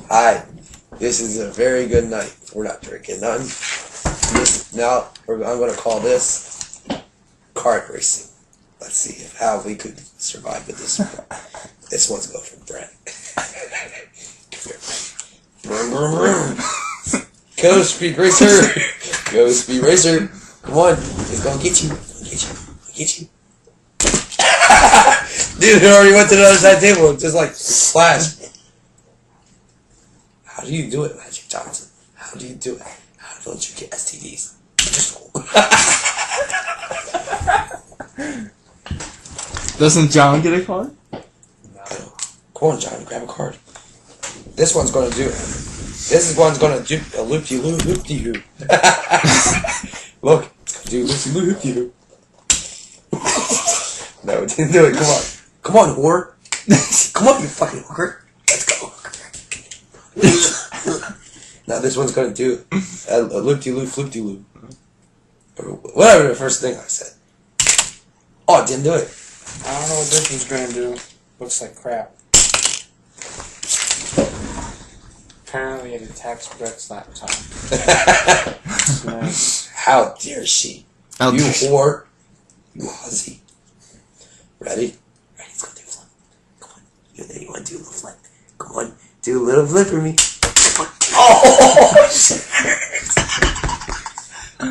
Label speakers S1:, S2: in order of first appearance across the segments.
S1: Hi. This is a very good night. We're not drinking none. Now, I'm going to call this kart racing. Let's see how we could survive with this one. This one's going for Brent. Vroom, vroom, vroom. Go, Speed Racer. Go, Speed Racer. Come on. It's going to get you. Get you. Dude, it already went to the other side of the table. Just like flash. How do you do it, Magic Johnson? How do you do it? How don't you get STDs?
S2: Doesn't John get a card?
S1: No. Come on, John, grab a card. This one's gonna do it. This one's gonna do a loop-de-loo, loop-de-hoo. Look, it's gonna do loop-de-loo, loop-de-hoo. No, it didn't do it. Come on. Come on, whore. Come on, you fucking hooker. Let's go. Now this one's gonna do a loop-de-loop, loop-de-loop. Or whatever the first thing I said. Oh, it didn't do it.
S3: I don't know what this one's gonna do. Looks like crap. Apparently it attacks Brett's laptop. Nice.
S1: How dare she?
S2: How
S1: You
S2: dare she.
S1: whore. You hussy. Ready? Ready, let's go do a flip. Come on. You want to do a little flip. Come on. Do a little flip for me. Come on. Oh!
S3: I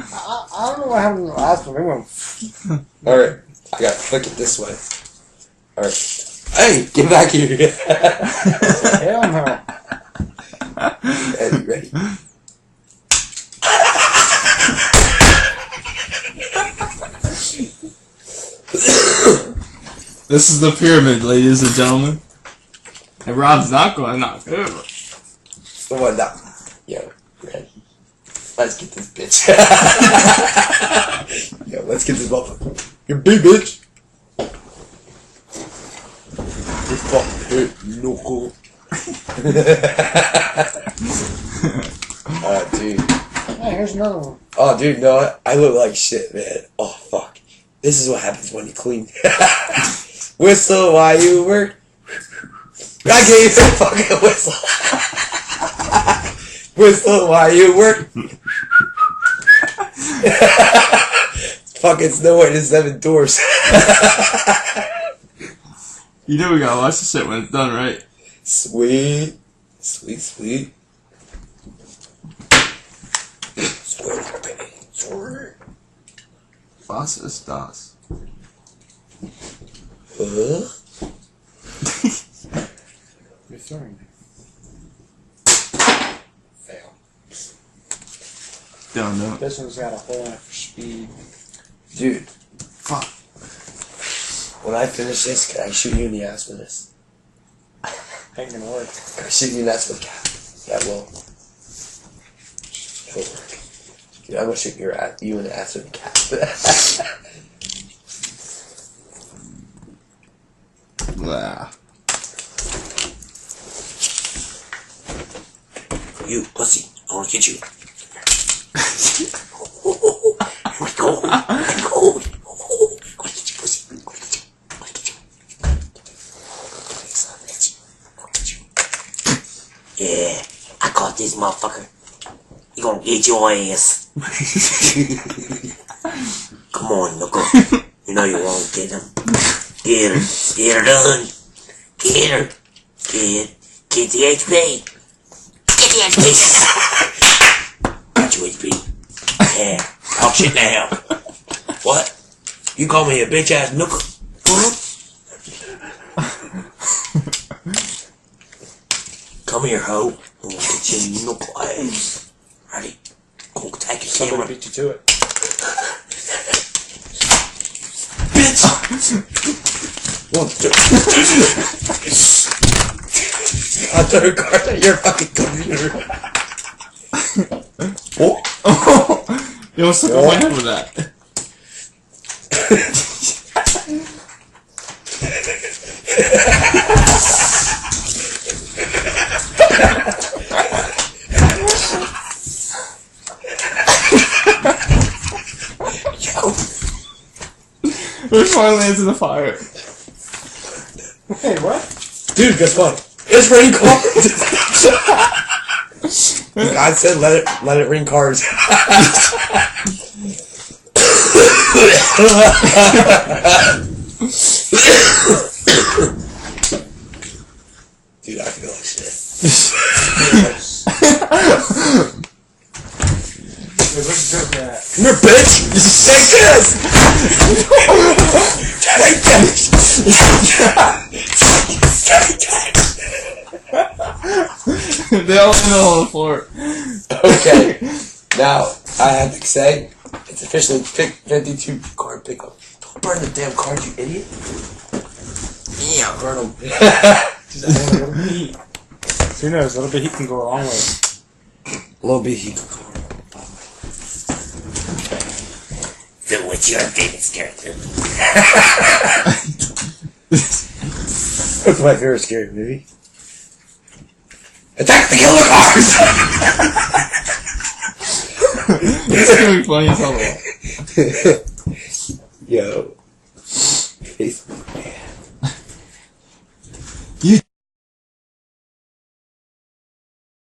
S3: don't know what happened in the last one. It went
S1: Alright. I gotta flick it this way. Alright. Hey! Get back here.
S3: hell no.
S1: Ready?
S2: This is the pyramid, ladies and gentlemen. And Rob's not going to knock it over.
S1: Come on now. Yo, ready? Let's get this bitch. Yo, let's get this motherfucker. You big bitch. You fucking hit, knuckle. Oh, dude.
S3: Hey, here's another one.
S1: Oh, dude, no, I look like shit, man. Oh, fuck. This is what happens when you clean. Whistle while you work. I gave you a fucking whistle. Whistle while you work. Fucking Snow White and 7 Dwarfs.
S2: You know we gotta watch the shit when it's done, right?
S1: Sweet. Sweet, sweet. Sweet, baby. Sweet.
S2: Was ist das?
S1: Huh?
S3: You're throwing it. Fail.
S2: Don't know.
S3: This one's got a hole in it for speed.
S1: Dude,
S2: Fuck.
S1: when I finish this, can I shoot you in the ass with this?
S3: Ain't gonna work.
S1: Can I shoot you in the ass with a cap? That will. It'll work. Dude, I'm gonna shoot you in the ass with a cap.
S2: Blah.
S1: You pussy, I wanna get you. Here we go. Here we go. I wanna get you, pussy. I wanna get you. I wanna get you. Son, I wanna get you. Yeah, I caught this motherfucker. You gonna get your ass. Come on, Knuckle. You know you won't get him. Get her. Get her done. Get her. Get the HP. Get the HP. Got you HP. Yeah. Talk shit now. What? You call me a bitch ass Knuckle? Huh? Come here, hoe. I'm gonna get your knuckle ass. Ready? Go take your
S3: Somebody
S1: camera.
S3: beat you to it.
S1: Bitch! One, two. I threw a card at your fucking computer. Oh.
S2: You almost took away with that.
S1: Yo.
S2: Which one lands in the fire?
S3: Hey, what?
S1: Dude, guess what? It's raining cars. God said, let it rain cars. Dude, I feel like shit.
S3: Where's the joke at?
S1: Come here, bitch! Take this! Take this! Take this!
S2: They all end on the floor.
S1: Okay, now I have to say, it's officially 52 card pickup. Don't burn the damn cards, you idiot. Yeah, burn them.
S3: Just add a little bit of heat. Who knows? A little bit of heat can go a long way.
S1: A little bit heat.
S4: So what's your favorite character?
S1: What's my favorite scary movie? Attack the killer cars!
S2: It's gonna be funny as hell.
S1: Yo. Facebook.